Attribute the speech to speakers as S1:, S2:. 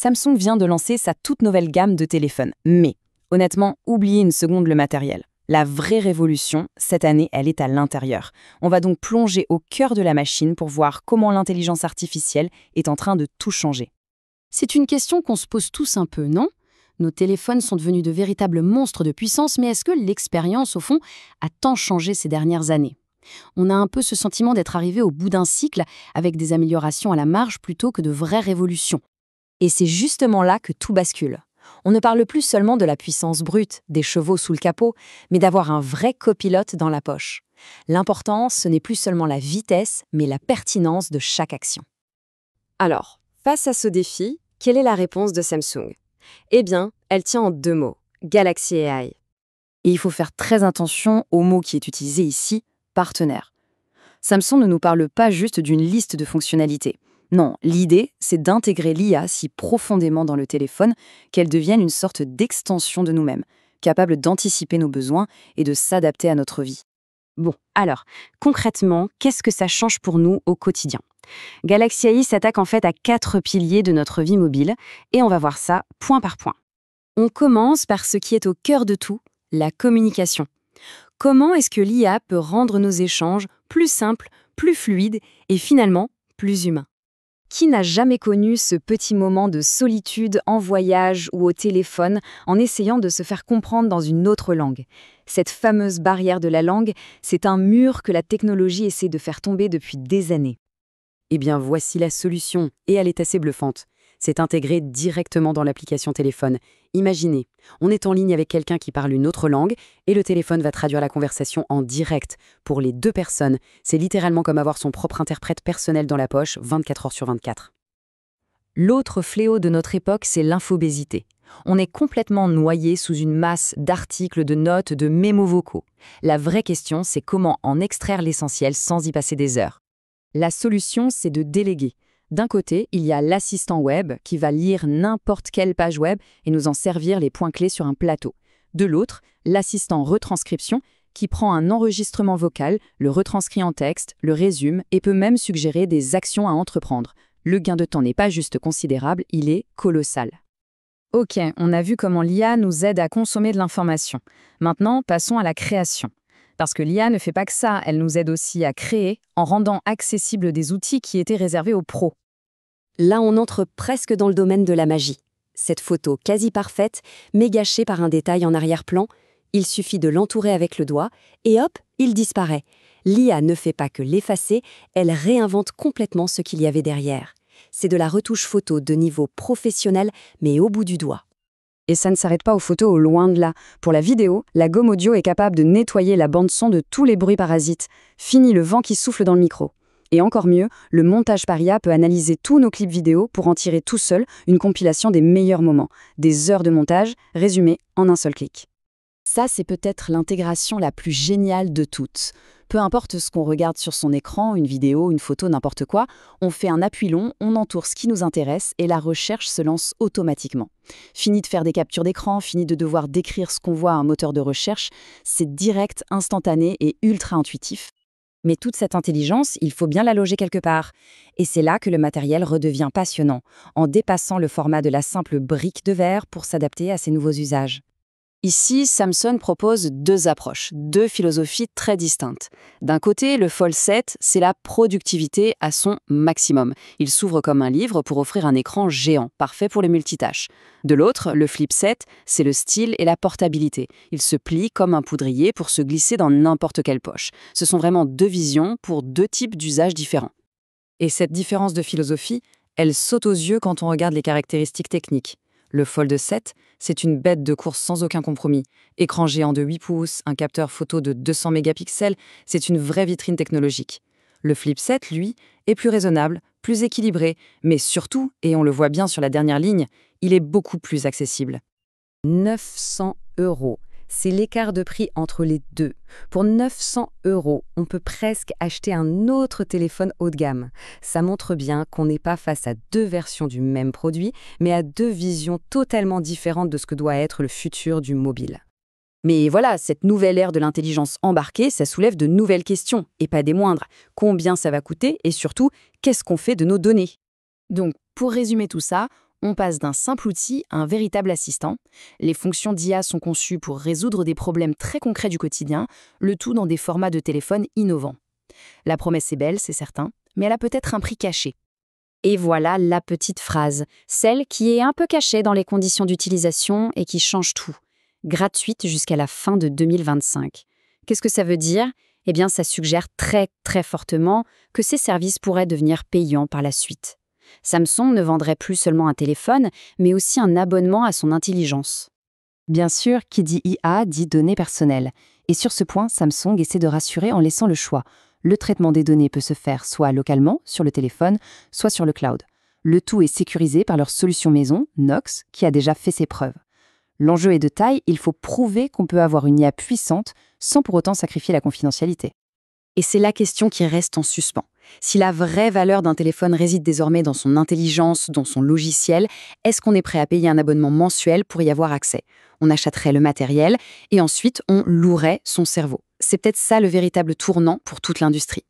S1: Samsung vient de lancer sa toute nouvelle gamme de téléphones. Mais, honnêtement, oubliez une seconde le matériel. La vraie révolution, cette année, elle est à l'intérieur. On va donc plonger au cœur de la machine pour voir comment l'intelligence artificielle est en train de tout changer.
S2: C'est une question qu'on se pose tous un peu, non? Nos téléphones sont devenus de véritables monstres de puissance, mais est-ce que l'expérience, au fond, a tant changé ces dernières années? On a un peu ce sentiment d'être arrivé au bout d'un cycle avec des améliorations à la marge plutôt que de vraies révolutions.
S1: Et c'est justement là que tout bascule. On ne parle plus seulement de la puissance brute, des chevaux sous le capot, mais d'avoir un vrai copilote dans la poche. L'important, ce n'est plus seulement la vitesse, mais la pertinence de chaque action.
S3: Alors, face à ce défi, quelle est la réponse de Samsung? Eh bien, elle tient en 2 mots, Galaxy AI.
S1: Et il faut faire très attention au mot qui est utilisé ici, partenaire. Samsung ne nous parle pas juste d'une liste de fonctionnalités. Non, l'idée, c'est d'intégrer l'IA si profondément dans le téléphone qu'elle devienne une sorte d'extension de nous-mêmes, capable d'anticiper nos besoins et de s'adapter à notre vie.
S2: Bon, alors, concrètement, qu'est-ce que ça change pour nous au quotidien? Galaxy AI s'attaque en fait à 4 piliers de notre vie mobile, et on va voir ça point par point. On commence par ce qui est au cœur de tout, la communication. Comment est-ce que l'IA peut rendre nos échanges plus simples, plus fluides et finalement plus humains? Qui n'a jamais connu ce petit moment de solitude en voyage ou au téléphone en essayant de se faire comprendre dans une autre langue? Cette fameuse barrière de la langue, c'est un mur que la technologie essaie de faire tomber depuis des années.
S4: Eh bien, voici la solution, et elle est assez bluffante. C'est intégré directement dans l'application téléphone. Imaginez, on est en ligne avec quelqu'un qui parle une autre langue, et le téléphone va traduire la conversation en direct. Pour les 2 personnes, c'est littéralement comme avoir son propre interprète personnel dans la poche, 24 heures sur 24.
S1: L'autre fléau de notre époque, c'est l'infobésité. On est complètement noyé sous une masse d'articles, de notes, de mémos vocaux. La vraie question, c'est comment en extraire l'essentiel sans y passer des heures. La solution, c'est de déléguer. D'un côté, il y a l'assistant web qui va lire n'importe quelle page web et nous en servir les points clés sur un plateau. De l'autre, l'assistant retranscription qui prend un enregistrement vocal, le retranscrit en texte, le résume et peut même suggérer des actions à entreprendre. Le gain de temps n'est pas juste considérable, il est colossal. Ok, on a vu comment l'IA nous aide à consommer de l'information. Maintenant, passons à la création. Parce que l'IA ne fait pas que ça, elle nous aide aussi à créer en rendant accessibles des outils qui étaient réservés aux pros.
S3: Là, on entre presque dans le domaine de la magie. Cette photo quasi parfaite, mais gâchée par un détail en arrière-plan, il suffit de l'entourer avec le doigt et hop, il disparaît. L'IA ne fait pas que l'effacer, elle réinvente complètement ce qu'il y avait derrière. C'est de la retouche photo de niveau professionnel, mais au bout du doigt.
S2: Et ça ne s'arrête pas aux photos, au loin de là. Pour la vidéo, la gomme audio est capable de nettoyer la bande-son de tous les bruits parasites. Fini le vent qui souffle dans le micro. Et encore mieux, le montage par IA peut analyser tous nos clips vidéo pour en tirer tout seul une compilation des meilleurs moments. Des heures de montage résumées en un seul clic.
S1: Ça, c'est peut-être l'intégration la plus géniale de toutes. Peu importe ce qu'on regarde sur son écran, une vidéo, une photo, n'importe quoi, on fait un appui long, on entoure ce qui nous intéresse et la recherche se lance automatiquement. Fini de faire des captures d'écran, fini de devoir décrire ce qu'on voit à un moteur de recherche, c'est direct, instantané et ultra intuitif. Mais toute cette intelligence, il faut bien la loger quelque part. Et c'est là que le matériel redevient passionnant, en dépassant le format de la simple brique de verre pour s'adapter à ces nouveaux usages. Ici, Samsung propose 2 approches, 2 philosophies très distinctes. D'un côté, le Fold 7, c'est la productivité à son maximum. Il s'ouvre comme un livre pour offrir un écran géant, parfait pour les multitâches. De l'autre, le Flip 7, c'est le style et la portabilité. Il se plie comme un poudrier pour se glisser dans n'importe quelle poche. Ce sont vraiment 2 visions pour 2 types d'usages différents. Et cette différence de philosophie, elle saute aux yeux quand on regarde les caractéristiques techniques. Le Fold 7, c'est une bête de course sans aucun compromis. Écran géant de 8 pouces, un capteur photo de 200 mégapixels, c'est une vraie vitrine technologique. Le Flip 7, lui, est plus raisonnable, plus équilibré, mais surtout, et on le voit bien sur la dernière ligne, il est beaucoup plus accessible. 900 €. C'est l'écart de prix entre les deux. Pour 900 €, on peut presque acheter un autre téléphone haut de gamme. Ça montre bien qu'on n'est pas face à 2 versions du même produit, mais à 2 visions totalement différentes de ce que doit être le futur du mobile. Mais voilà, cette nouvelle ère de l'intelligence embarquée, ça soulève de nouvelles questions, et pas des moindres. Combien ça va coûter, et surtout, qu'est-ce qu'on fait de nos données? Donc, pour résumer tout ça, On passe d'un simple outil à un véritable assistant. Les fonctions d'IA sont conçues pour résoudre des problèmes très concrets du quotidien, le tout dans des formats de téléphone innovants. La promesse est belle, c'est certain, mais elle a peut-être un prix caché.
S2: Et voilà la petite phrase, celle qui est un peu cachée dans les conditions d'utilisation et qui change tout. Gratuite jusqu'à la fin de 2025. Qu'est-ce que ça veut dire ? Eh bien, ça suggère très, très fortement que ces services pourraient devenir payants par la suite. Samsung ne vendrait plus seulement un téléphone, mais aussi un abonnement à son intelligence.
S3: Bien sûr, qui dit IA dit données personnelles. Et sur ce point, Samsung essaie de rassurer en laissant le choix. Le traitement des données peut se faire soit localement, sur le téléphone, soit sur le cloud. Le tout est sécurisé par leur solution maison, Knox, qui a déjà fait ses preuves. L'enjeu est de taille, il faut prouver qu'on peut avoir une IA puissante sans pour autant sacrifier la confidentialité.
S2: Et c'est la question qui reste en suspens. Si la vraie valeur d'un téléphone réside désormais dans son intelligence, dans son logiciel, est-ce qu'on est prêt à payer un abonnement mensuel pour y avoir accès ? On achèterait le matériel et ensuite on louerait son cerveau. C'est peut-être ça le véritable tournant pour toute l'industrie.